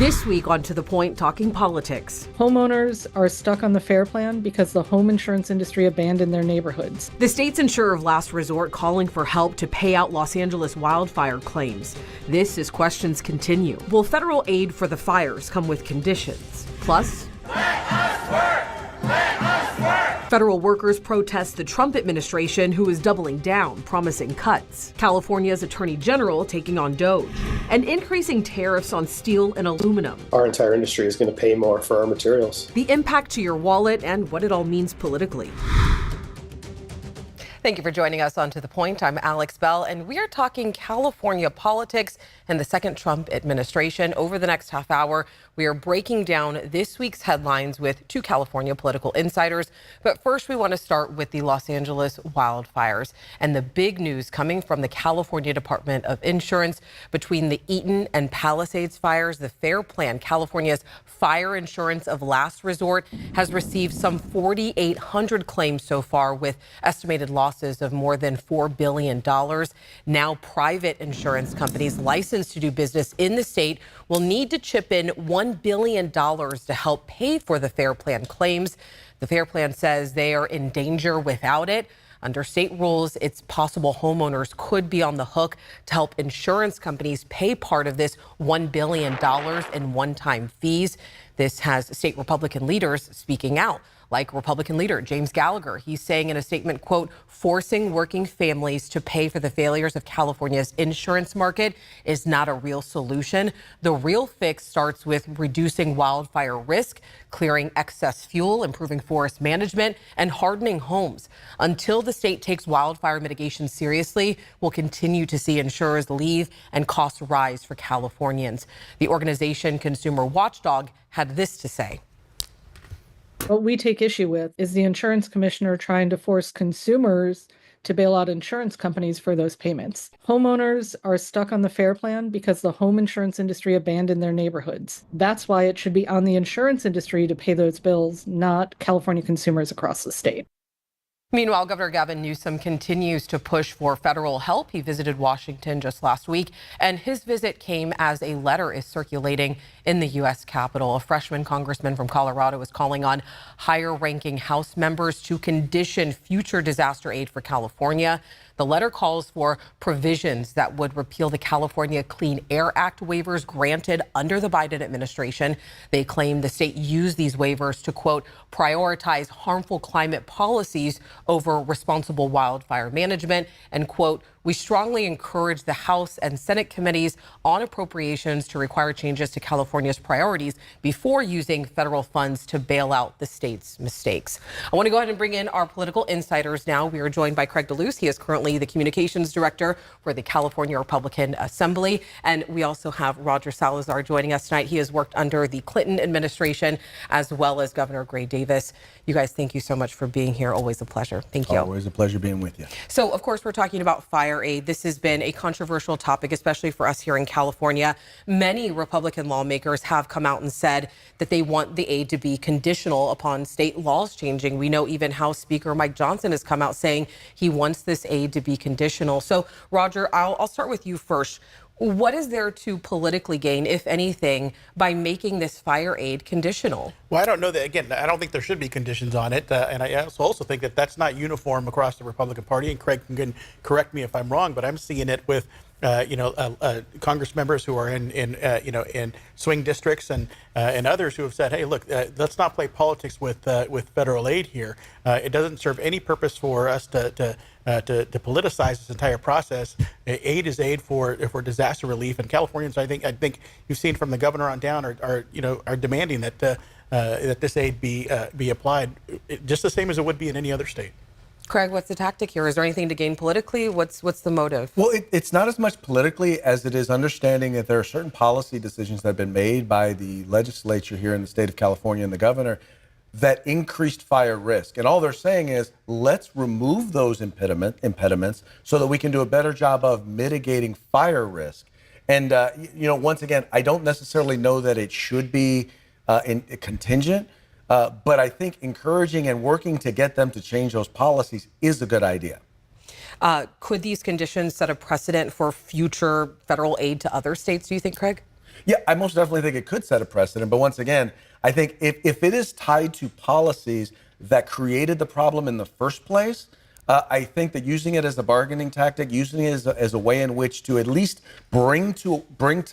This week on To The Point, talking politics. Homeowners are stuck on the FAIR plan because the home insurance industry abandoned their neighborhoods. The state's insurer of last resort calling for help to pay out Los Angeles wildfire claims. This as questions continue. Will federal aid for the fires come with conditions? Plus, let us work! Let us work! Federal workers protest the Trump administration, who is doubling down, promising cuts. California's Attorney General taking on DOJ. And increasing tariffs on steel and aluminum. Our entire industry is going to pay more for our materials. The impact to your wallet and what it all means politically. Thank you for joining us on To The Point. I'm Alex Bell, and we are talking California politics and the second Trump administration. Over the next half hour, we are breaking down this week's headlines with two California political insiders. But first, we want to start with the Los Angeles wildfires and the big news coming from the California Department of Insurance. Between the Eaton and Palisades fires, the FAIR Plan, California's fire insurance of last resort, has received some 4,800 claims so far, with estimated losses of more than $4 billion. Now, private insurance companies licensed to do business in the state will need to chip in $1 billion to help pay for the FAIR Plan claims. The FAIR Plan says they are in danger without it. Under state rules, it's possible homeowners could be on the hook to help insurance companies pay part of this $1 billion in one-time fees. This has state Republican leaders speaking out, like Republican leader James Gallagher. He's saying in a statement, quote, forcing working families to pay for the failures of California's insurance market is not a real solution. The real fix starts with reducing wildfire risk, clearing excess fuel, improving forest management, and hardening homes. Until the state takes wildfire mitigation seriously, we'll continue to see insurers leave and costs rise for Californians. The organization Consumer Watchdog had this to say. What we take issue with is the insurance commissioner trying to force consumers to bail out insurance companies for those payments. Homeowners are stuck on the FAIR plan because the home insurance industry abandoned their neighborhoods. That's why it should be on the insurance industry to pay those bills, not California consumers across the state. Meanwhile, Governor Gavin Newsom continues to push for federal help. He visited Washington just last week, and his visit came as a letter is circulating in the U.S. Capitol. A freshman congressman from Colorado is calling on higher-ranking House members to condition future disaster aid for California. The letter calls for provisions that would repeal the California Clean Air Act waivers granted under the Biden administration. They claim the state used these waivers to, quote, prioritize harmful climate policies over responsible wildfire management, and, quote, we strongly encourage the House and Senate committees on appropriations to require changes to California's priorities before using federal funds to bail out the state's mistakes. I want to go ahead and bring in our political insiders now. We are joined by Craig DeLuz. He is currently the communications director for the California Republican Assembly. And we also have Roger Salazar joining us tonight. He has worked under the Clinton administration as well as Governor Gray Davis. You guys, thank you so much for being here. Always a pleasure. Thank you. Always a pleasure being with you. So, of course, we're talking about fire aid. This has been a controversial topic, especially for us here in California. Many Republican lawmakers have come out and said that they want the aid to be conditional upon state laws changing. We know even House Speaker Mike Johnson has come out saying he wants this aid to be conditional. So, Roger, I'll start with you first. What is there to politically gain, if anything, by making this fire aid conditional? Well, I don't know that. Again, I don't think there should be conditions on it. And I also think that that's not uniform across the Republican Party. And Craig can correct me if I'm wrong, but I'm seeing it with Congress members who are in swing districts and others who have said, hey, look, let's not play politics with federal aid here. It doesn't serve any purpose for us to politicize this entire process. Aid is aid for disaster relief, and Californians, I think you've seen from the governor on down, are demanding that this aid be applied just the same as it would be in any other state. Craig, what's the tactic here? Is there anything to gain politically? What's the motive? Well, it's not as much politically as it is understanding that there are certain policy decisions that have been made by the legislature here in the state of California and the governor that increased fire risk. And all they're saying is, let's remove those impediments so that we can do a better job of mitigating fire risk. And, once again, I don't necessarily know that it should be contingent, but I think encouraging and working to get them to change those policies is a good idea. Could these conditions set a precedent for future federal aid to other states, do you think, Craig? Yeah, I most definitely think it could set a precedent. But once again, I think if it is tied to policies that created the problem in the first place, I think that using it as a bargaining tactic, using it as a way in which to at least bring to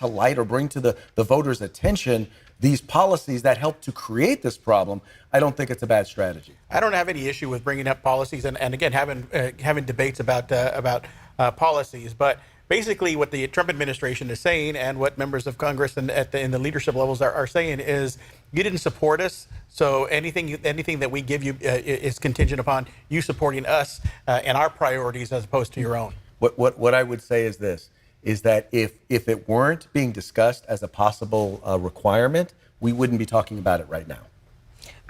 light or bring to the voters' attention these policies that help to create this problem, I don't think it's a bad strategy. I don't have any issue with bringing up policies and again having debates about policies, but basically what the Trump administration is saying and what members of Congress and in the leadership levels are saying is you didn't support us, so anything that we give you is contingent upon you supporting us and our priorities as opposed to your own. What I would say is this, is that if it weren't being discussed as a possible requirement, we wouldn't be talking about it right now.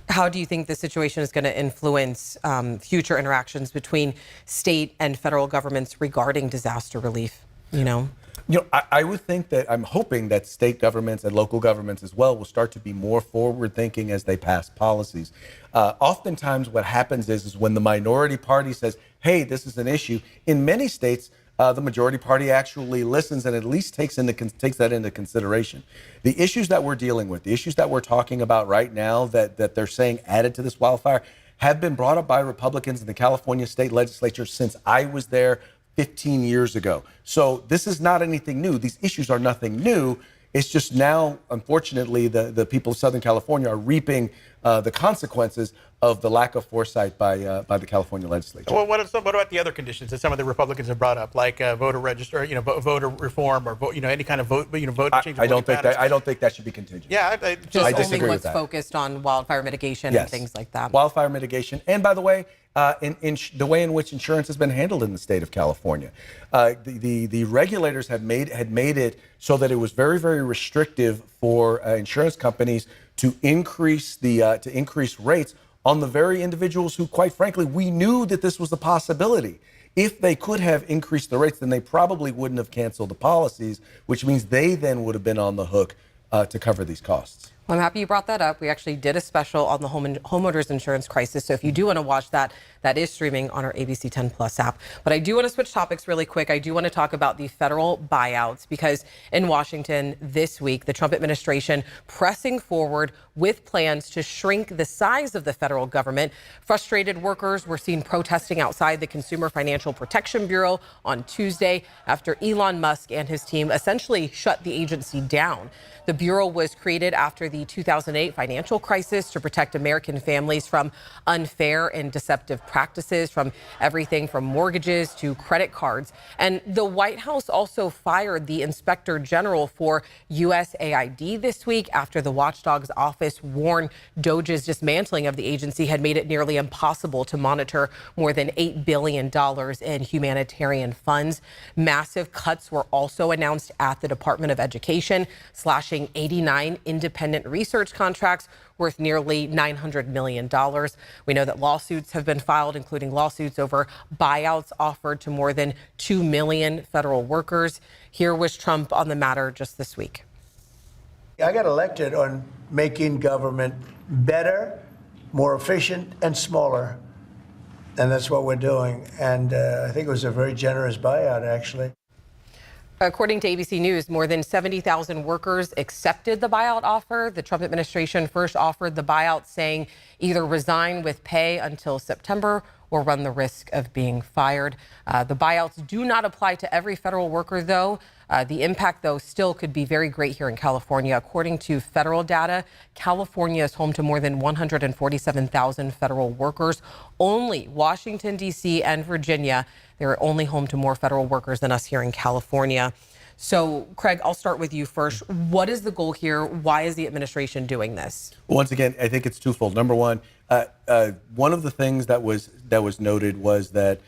How do you think the situation is going to influence future interactions between state and federal governments regarding disaster relief? I would think that I'm hoping that state governments and local governments as well will start to be more forward thinking as they pass policies. Oftentimes what happens is when the minority party says, hey, this is an issue, in many states, the majority party actually listens and at least takes that into consideration. The issues that we're dealing with, the issues that we're talking about right now that they're saying added to this wildfire have been brought up by Republicans in the California state legislature since I was there 15 years ago. So this is not anything new. These issues are nothing new. It's just now, unfortunately, the people of Southern California are reaping the consequences of the lack of foresight by the California legislature. Well, what about the other conditions that some of the Republicans have brought up, like voter register, voter reform, or any kind of vote change? I don't think that should be contingent. Yeah, just disagree only with what's that. Focused on wildfire mitigation Yes. and things like that. Wildfire mitigation, and by the way, in the way in which insurance has been handled in the state of California, the regulators had made it so that it was very, very restrictive for insurance companies to increase rates on the very individuals who, quite frankly, we knew that this was a possibility. If they could have increased the rates, then they probably wouldn't have canceled the policies, which means they then would have been on the hook to cover these costs. Well, I'm happy you brought that up. We actually did a special on the homeowners insurance crisis. So if you do want to watch that, that is streaming on our ABC 10 Plus app. But I do want to switch topics really quick. I do want to talk about the federal buyouts, because in Washington this week, the Trump administration pressing forward with plans to shrink the size of the federal government. Frustrated workers were seen protesting outside the Consumer Financial Protection Bureau on Tuesday after Elon Musk and his team essentially shut the agency down. The Bureau was created after the 2008 financial crisis to protect American families from unfair and deceptive practices, from everything from mortgages to credit cards. And the White House also fired the Inspector General for USAID this week after the watchdog's office warned DOJ's dismantling of the agency had made it nearly impossible to monitor more than $8 billion in humanitarian funds. Massive cuts were also announced at the Department of Education, slashing 89 independent research contracts worth nearly $900 million. We know that lawsuits have been filed, including lawsuits over buyouts offered to more than 2 million federal workers. Here was Trump on the matter just this week. I got elected on making government better, more efficient, and smaller. And that's what we're doing. And I think it was a very generous buyout, actually. According to ABC News, more than 70,000 workers accepted the buyout offer. The Trump administration first offered the buyout, saying either resign with pay until September or run the risk of being fired. The buyouts do not apply to every federal worker, though. The impact, though, still could be very great here in California. According to federal data, California is home to more than 147,000 federal workers. Only Washington, D.C. and Virginia, they're only home to more federal workers than us here in California. So, Craig, I'll start with you first. What is the goal here? Why is the administration doing this? Once again, I think it's twofold. Number one, one of the things that was noted was that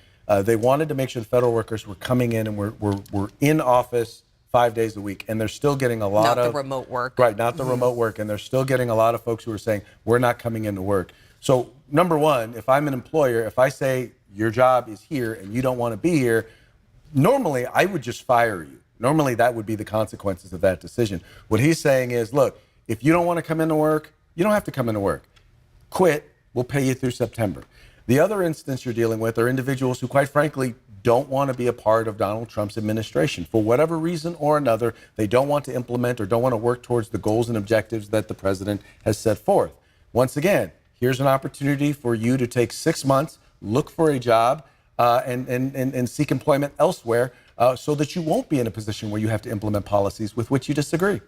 they wanted to make sure the federal workers were coming in and were in office 5 days a week, and they're still getting a lot of... Not the remote work. Right, not the remote work, and they're still getting a lot of folks who are saying, we're not coming into work. So, number one, if I'm an employer, if I say your job is here and you don't want to be here, normally I would just fire you. Normally that would be the consequences of that decision. What he's saying is, look, if you don't want to come into work, you don't have to come into work. Quit, we'll pay you through September. The other instance you're dealing with are individuals who, quite frankly, don't want to be a part of Donald Trump's administration. For whatever reason or another, they don't want to implement or don't want to work towards the goals and objectives that the president has set forth. Once again, here's an opportunity for you to take 6 months, look for a job, and seek employment elsewhere so that you won't be in a position where you have to implement policies with which you disagree.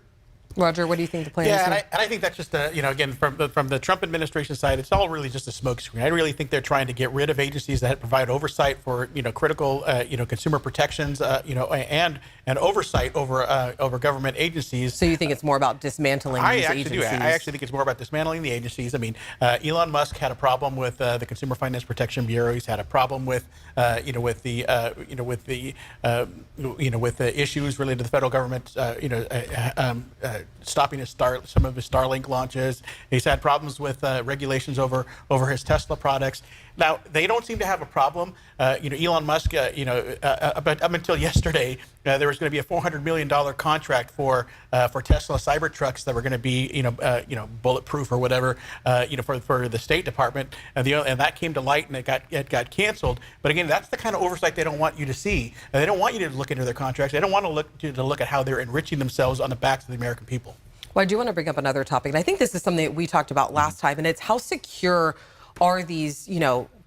Roger, what do you think the plan is? Yeah, and I think that's just, again, from the Trump administration side, it's all really just a smokescreen. I really think they're trying to get rid of agencies that provide oversight for, critical, consumer protections, and oversight over government agencies. So you think it's more about dismantling these agencies? I actually think it's more about dismantling the agencies. I mean, Elon Musk had a problem with the Consumer Finance Protection Bureau. He's had a problem with, with the issues related to the federal government, stopping some of his Starlink launches. He's had problems with regulations over his Tesla products. Now, they don't seem to have a problem. Elon Musk, but up until yesterday, there was going to be a $400 million contract for Tesla Cybertrucks that were going to be, bulletproof or whatever, for the State Department, and that came to light and it got canceled. But again, that's the kind of oversight they don't want you to see. They don't want you to look into their contracts. They don't want to look at how they're enriching themselves on the backs of the American people. Well, I do want to bring up another topic, and I think this is something that we talked about last time, and it's how secure are these,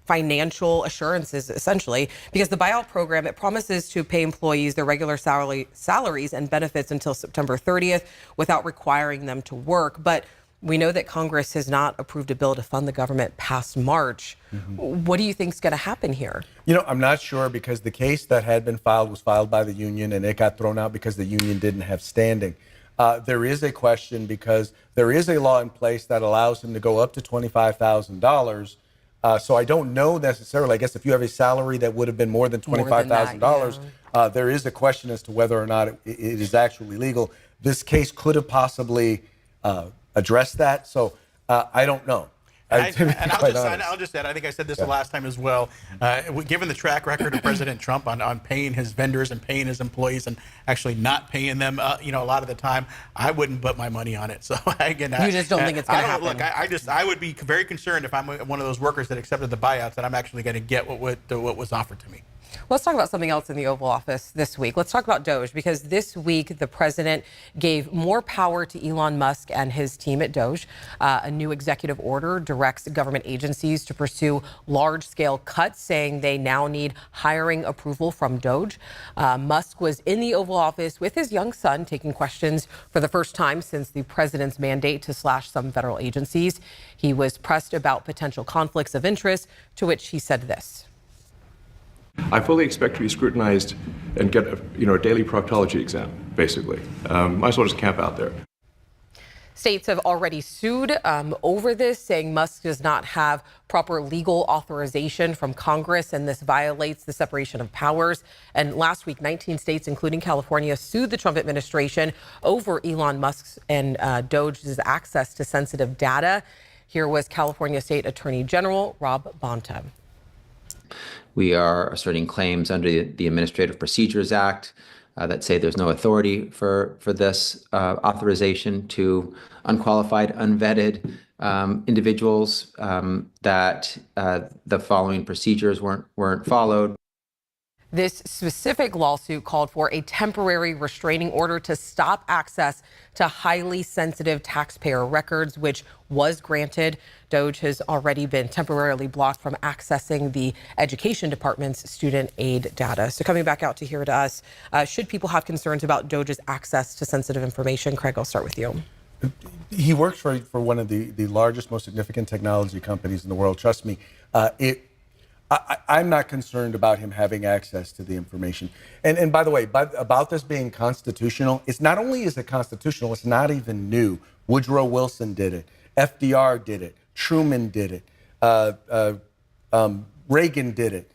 financial assurances, essentially, because the buyout program, it promises to pay employees their regular salaries and benefits until September 30th without requiring them to work. But we know that Congress has not approved a bill to fund the government past March. What do you think is going to happen here? I'm not sure, because the case that had been filed was filed by the union and it got thrown out because the union didn't have standing. There is a question because there is a law in place that allows him to go up to $25,000. So I don't know necessarily. I guess if you have a salary that would have been more than $25,000, there is a question as to whether or not it is actually legal. This case could have possibly addressed that. So I don't know. I'll just add, I think I said this the last time as well, given the track record of President Trump on paying his vendors and paying his employees and actually not paying them, a lot of the time, I wouldn't put my money on it. So again, you just don't think it's going to happen? Look, I would be very concerned if I'm one of those workers that accepted the buyouts that I'm actually going to get what was offered to me. Let's talk about something else in the Oval Office this week. Let's talk about Doge, because this week the president gave more power to Elon Musk and his team at Doge. A new executive order directs government agencies to pursue large-scale cuts, saying they now need hiring approval from Doge. Musk was in the Oval Office with his young son, taking questions for the first time since the president's mandate to slash some federal agencies. He was pressed about potential conflicts of interest, to which he said this. I fully expect to be scrutinized and get a daily proctology exam, basically. Might as well just camp out there. States have already sued over this, saying Musk does not have proper legal authorization from Congress, and this violates the separation of powers. And last week, 19 states, including California, sued the Trump administration over Elon Musk's and Doge's access to sensitive data. Here was California State Attorney General Rob Bonta. We are asserting claims under the Administrative Procedures Act that say there's no authority for this authorization to unqualified, unvetted individuals, that the following procedures weren't followed. This specific lawsuit called for a temporary restraining order to stop access to highly sensitive taxpayer records, which was granted. Doge has already been temporarily blocked from accessing the Education Department's student aid data. So coming back out to here to us, should people have concerns about Doge's access to sensitive information? Craig, I'll start with you. He works for one of the largest, most significant technology companies in the world. Trust me, I'm not concerned about him having access to the information. And by the way, about this being constitutional, it's not only is it constitutional, it's not even new. Woodrow Wilson did it. FDR did it. Truman did it. Reagan did it.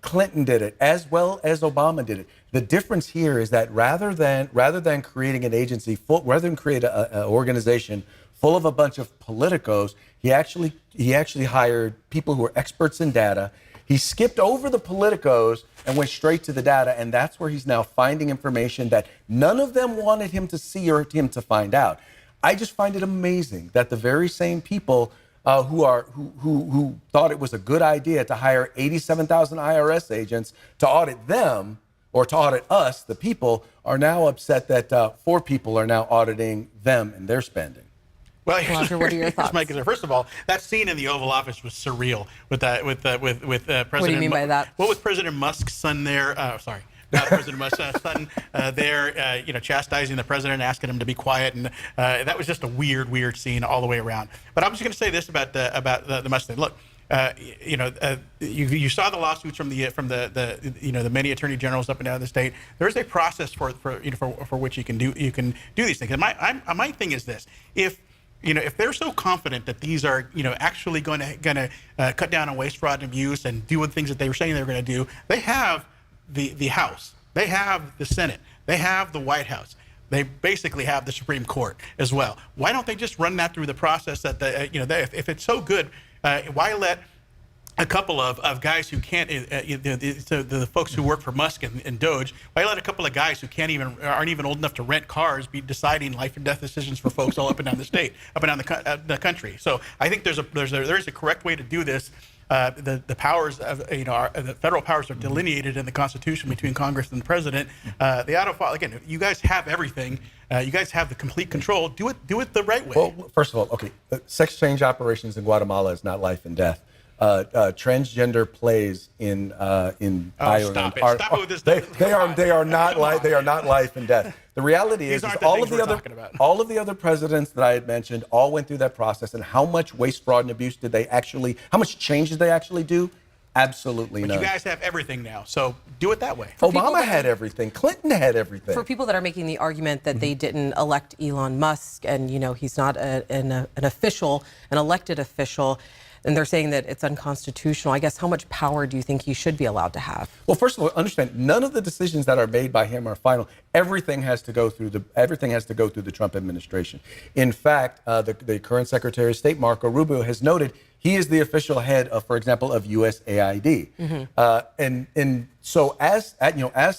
Clinton did it, as well as Obama did it. The difference here is that rather than creating an agency, rather than create an organization full of a bunch of politicos, he actually hired people who are experts in data. He skipped over the politicos and went straight to the data, and that's where he's now finding information that none of them wanted him to see or him to find out. I just find it amazing that the very same people who thought it was a good idea to hire 87,000 IRS agents to audit them or to audit us, the people, are now upset that 4 people are now auditing them and their spending. Well, Roger, what are your thoughts? Mike, first of all, that scene in the Oval Office was surreal with President. What do you mean by that? What was President Musk's son there? Sorry. Not President Musk's son there, chastising the president, asking him to be quiet, and that was just a weird scene all the way around. But I'm just going to say this about the Musk thing. Look, you saw the lawsuits from the many attorney generals up and down the state. There's a process for which you can do these things. And my thing is this: if they're so confident that these are, actually going to cut down on waste, fraud, and abuse and do the things that they were saying they were going to do, they have the House, they have the Senate, they have the White House, they basically have the Supreme Court as well. Why don't they just run that through the process that if it's so good, why let a couple of guys who can't, the folks who work for Musk and Doge, why let a couple of guys who aren't even old enough to rent cars be deciding life and death decisions for folks all up and down the state, up and down the country? So I think there is a correct way to do this. The powers of the federal powers are delineated in the Constitution between Congress and the president. They ought to follow. Again, you guys have everything. You guys have the complete control. Do it the right way. Well, first of all, okay, sex change operations in Guatemala is not life and death. Transgender plays in Stop it with this. They are not life and death. The reality is all of the other presidents that I had mentioned all went through that process. And how much waste, fraud, and abuse how much change did they actually do? Absolutely none. But you guys have everything now, so do it that way. Obama had everything. Clinton had everything. For people that are making the argument that they didn't elect Elon Musk and, he's not an elected official, and they're saying that it's unconstitutional, I guess how much power do you think he should be allowed to have? Well, first of all, understand none of the decisions that are made by him are final. Everything has to go through the Trump administration. In fact, the current Secretary of State, Marco Rubio, has noted he is the official head of, for example, of USAID. Mm-hmm. And so as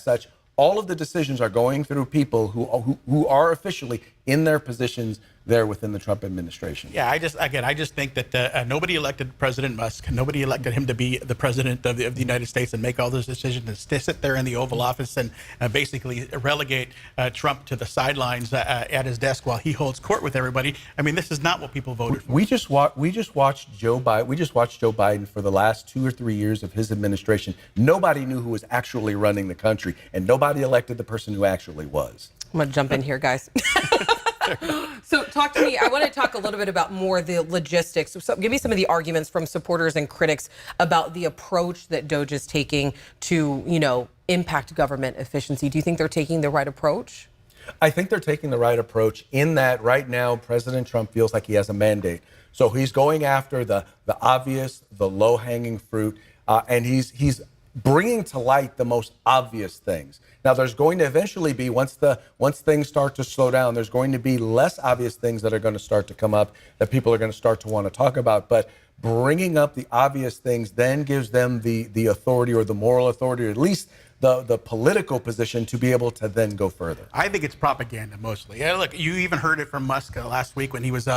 such, all of the decisions are going through people who are officially in their positions there within the Trump administration. Yeah, I just think that nobody elected President Musk. Nobody elected him to be the president of the United States and make all those decisions and sit there in the Oval Office and basically relegate Trump to the sidelines at his desk while he holds court with everybody. I mean, this is not what people voted for. We just watched Joe Biden for the last 2 or 3 years of his administration. Nobody knew who was actually running the country, and nobody elected the person who actually was. I'm gonna jump in here, guys. So talk to me. I want to talk a little bit about more the logistics. So give me some of the arguments from supporters and critics about the approach that Doge is taking to, impact government efficiency. Do you think they're taking the right approach? I think they're taking the right approach in that right now President Trump feels like he has a mandate. So he's going after the obvious, the low-hanging fruit, and he's bringing to light the most obvious things. Now, there's going to eventually be, once things start to slow down, there's going to be less obvious things that are going to start to come up that people are going to start to want to talk about. But bringing up the obvious things then gives them the authority or the moral authority, or at least the political position to be able to then go further. I think it's propaganda mostly. Yeah, look, you even heard it from Musk last week when he was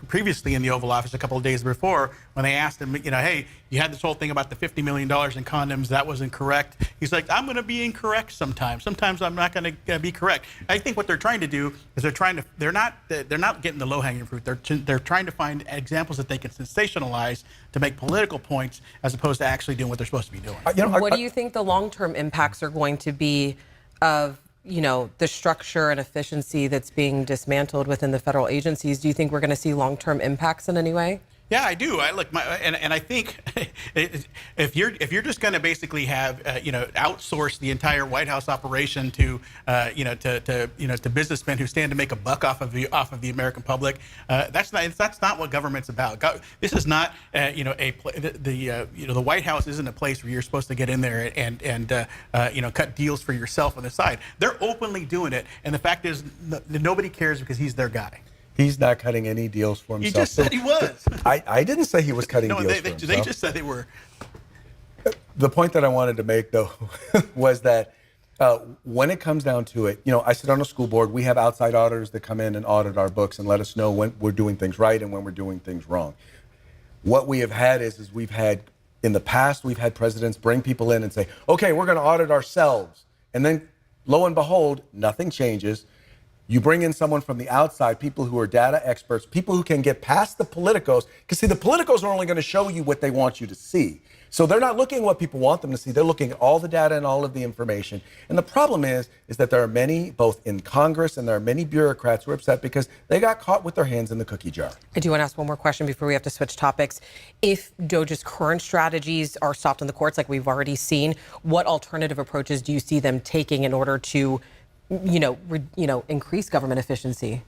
previously in the Oval Office a couple of days before, when they asked him, hey, you had this whole thing about the $50 million in condoms, that was incorrect. He's like, I'm going to be incorrect sometimes. Sometimes I'm not going to be correct. I think what they're trying to do is they're not getting the low-hanging fruit. They're trying to find examples that they can sensationalize to make political points as opposed to actually doing what they're supposed to be doing. What do you think the long-term impacts are going to be of the structure and efficiency that's being dismantled within the federal agencies? Do you think we're going to see long-term impacts in any way? Yeah, I do. And I think if you're just going to basically have outsource the entire White House operation to businessmen who stand to make a buck off of the American public, that's not what government's about. This is not the White House isn't a place where you're supposed to get in there and cut deals for yourself on the side. They're openly doing it, and the fact is nobody cares because he's their guy. He's not cutting any deals for himself. You just said he was. I didn't say he was cutting deals for himself. They just said they were. The point that I wanted to make, though, was that when it comes down to it, I sit on a school board. We have outside auditors that come in and audit our books and let us know when we're doing things right and when we're doing things wrong. What we have had is we've had, in the past, we've had presidents bring people in and say, okay, we're going to audit ourselves. And then lo and behold, nothing changes. You bring in someone from the outside, people who are data experts, people who can get past the politicos. Because see, the politicos are only going to show you what they want you to see. So they're not looking at what people want them to see. They're looking at all the data and all of the information. And the problem is that there are many, both in Congress and there are many bureaucrats who are upset because they got caught with their hands in the cookie jar. I do want to ask one more question before we have to switch topics. If Doge's current strategies are stopped in the courts, like we've already seen, what alternative approaches do you see them taking in order to, increase government efficiency?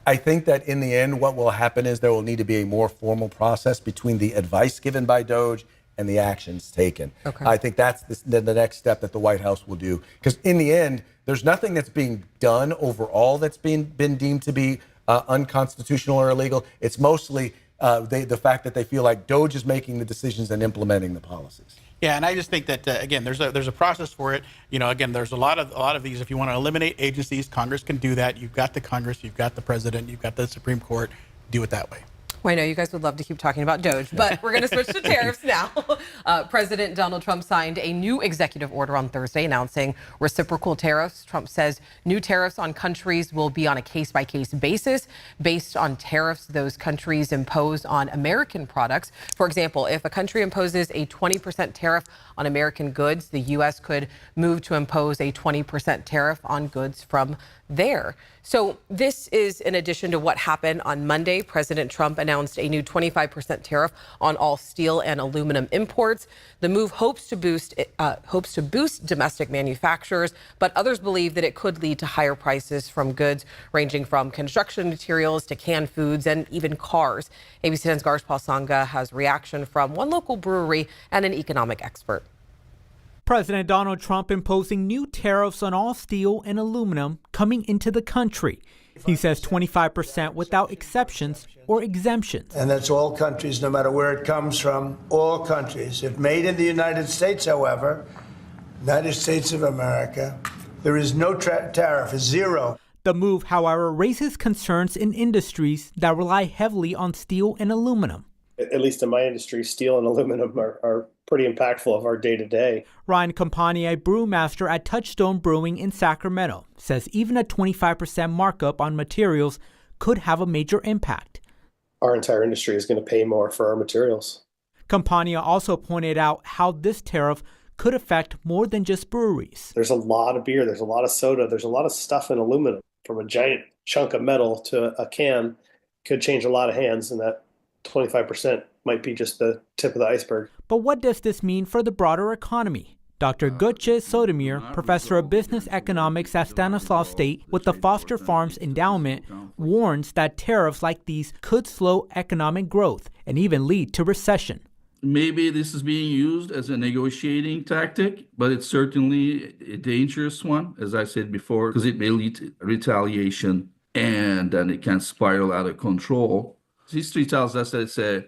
I think that in the end, what will happen is there will need to be a more formal process between the advice given by Doge and the actions taken. Okay. I think that's the next step that the White House will do. Because in the end, there's nothing that's being done overall that's been deemed to be unconstitutional or illegal. It's mostly the fact that they feel like Doge is making the decisions and implementing the policies. Yeah, and I just think that again, there's a process for it. Again, there's a lot of these. If you want to eliminate agencies, Congress can do that. You've got the Congress, you've got the president, you've got the Supreme Court. Do it that way. Well, I know you guys would love to keep talking about Doge, but we're going to switch to tariffs now. President Donald Trump signed a new executive order on Thursday announcing reciprocal tariffs. Trump says new tariffs on countries will be on a case-by-case basis based on tariffs those countries impose on American products. For example, if a country imposes a 20% tariff on American goods, the U.S. could move to impose a 20% tariff on goods from there. So this is in addition to what happened on Monday. President Trump announced a new 25% tariff on all steel and aluminum imports. The move hopes to boost domestic manufacturers, but others believe that it could lead to higher prices from goods ranging from construction materials to canned foods and even cars. ABC 10's Garsh Palsanga has reaction from one local brewery and an economic expert. President Donald Trump imposing new tariffs on all steel and aluminum coming into the country. He says 25% without exceptions or exemptions. And that's all countries, no matter where it comes from, all countries. If made in the United States, however, United States of America, there is no tariff, is zero. The move, however, raises concerns in industries that rely heavily on steel and aluminum. At least in my industry, steel and aluminum are pretty impactful of our day-to-day. Ryan Campani, a brewmaster at Touchstone Brewing in Sacramento, says even a 25% markup on materials could have a major impact. Our entire industry is going to pay more for our materials. Campania also pointed out how this tariff could affect more than just breweries. There's a lot of beer, there's a lot of soda, there's a lot of stuff in aluminum. From a giant chunk of metal to a can could change a lot of hands, and that 25% might be just the tip of the iceberg. But what does this mean for the broader economy? Dr. Gutche Sotomir, professor of business economics at Stanislaus State with the Foster Farms Endowment, warns that tariffs like these could slow economic growth and even lead to recession. Maybe this is being used as a negotiating tactic, but it's certainly a dangerous one, as I said before, because it may lead to retaliation and then it can spiral out of control. History tells us that it's a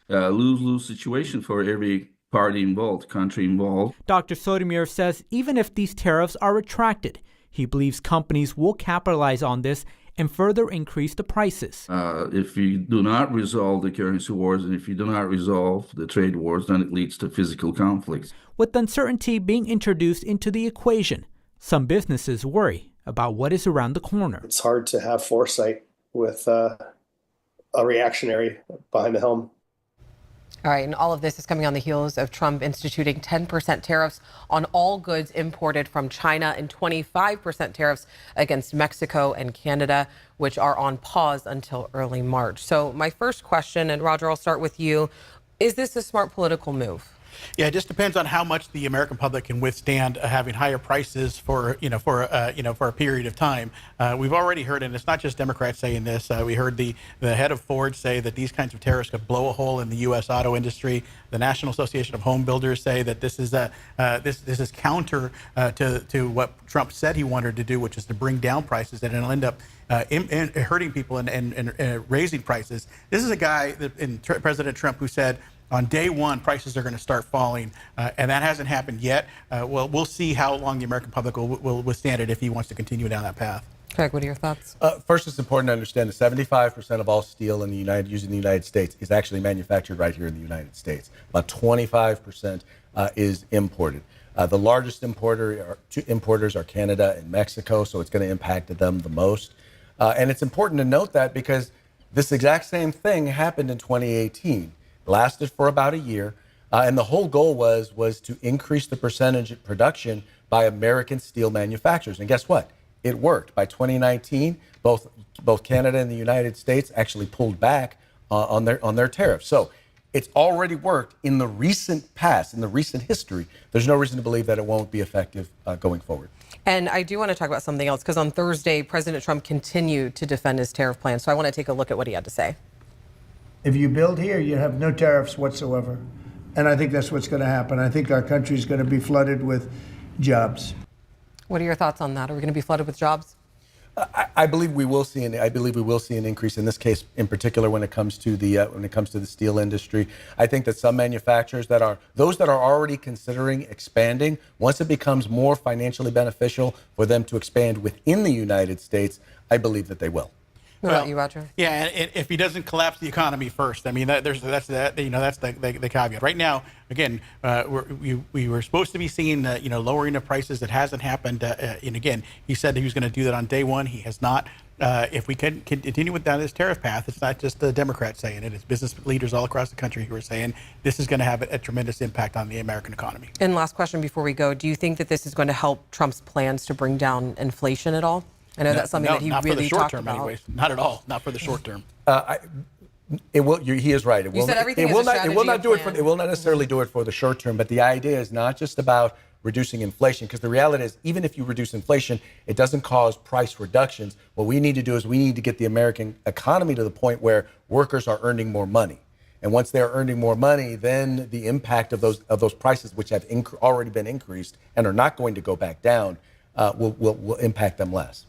lose-lose situation for every party involved, country involved. Dr. Sotomir says even if these tariffs are retracted, he believes companies will capitalize on this and further increase the prices. If you do not resolve the currency wars and if you do not resolve the trade wars, then it leads to physical conflicts. With uncertainty being introduced into the equation, some businesses worry about what is around the corner. It's hard to have foresight with a reactionary behind the helm. All right, and all of this is coming on the heels of Trump instituting 10% tariffs on all goods imported from China and 25% tariffs against Mexico and Canada, which are on pause until early March. So my first question, and Roger, I'll start with you. Is this a smart political move? Yeah, it just depends on how much the American public can withstand having higher prices for a period of time. We've already heard, and it's not just Democrats saying this. We heard the head of Ford say that these kinds of tariffs could blow a hole in the U.S. auto industry. The National Association of Home Builders say that this is counter to what Trump said he wanted to do, which is to bring down prices, and it'll end up hurting people and raising prices. This is a guy, President Trump, who said on day one, prices are going to start falling, and that hasn't happened yet. We'll see how long the American public will withstand it if he wants to continue down that path. Craig, what are your thoughts? First, it's important to understand that 75% of all steel used in the United States is actually manufactured right here in the United States. About 25% is imported. The largest importers are Canada and Mexico, so it's going to impact them the most. And it's important to note that because this exact same thing happened in 2018. It lasted for about a year, and the whole goal was to increase the percentage of production by American steel manufacturers. And guess what? It worked. By 2019, both Canada and the United States actually pulled back on their tariffs. So it's already worked in the recent past, in the recent history. There's no reason to believe that it won't be effective going forward. And I do want to talk about something else, because on Thursday, President Trump continued to defend his tariff plan. So I want to take a look at what he had to say. If you build here, you have no tariffs whatsoever. And I think that's what's going to happen. I think our country is going to be flooded with jobs. What are your thoughts on that? Are we going to be flooded with jobs? I believe we will see an increase in this case, in particular when it comes to the steel industry. I think that some manufacturers those that are already considering expanding, once it becomes more financially beneficial for them to expand within the United States, I believe that they will. What about you, Roger? Yeah, and if he doesn't collapse the economy first, I mean, that's the caveat. Right now, again, we were supposed to be seeing lowering of prices. It hasn't happened. And again, he said he was going to do that on day one. He has not. If we can continue with this tariff path, it's not just the Democrats saying it. It's business leaders all across the country who are saying this is going to have a tremendous impact on the American economy. And last question before we go: do you think that this is going to help Trump's plans to bring down inflation at all? I know that's something that he really talked about. Anyways. Not at all. Not for the short term. It will. He is right. It will. You said everything It will is a not. It will not do it strategy for. It will not necessarily do it for the short term. But the idea is not just about reducing inflation, because the reality is, even if you reduce inflation, it doesn't cause price reductions. What we need to do is we need to get the American economy to the point where workers are earning more money. And once they're earning more money, then the impact of those prices, which have already been increased and are not going to go back down, will impact them less.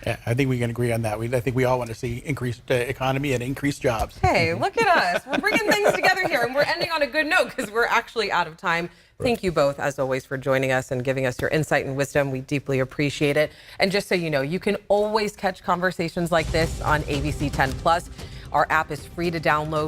Yeah, I think we can agree on that. I think we all want to see increased economy and increased jobs. Hey, look at us. We're bringing things together here, and we're ending on a good note because we're actually out of time. Thank you both, as always, for joining us and giving us your insight and wisdom. We deeply appreciate it. And just so you know, you can always catch conversations like this on ABC 10 Plus. Our app is free to download.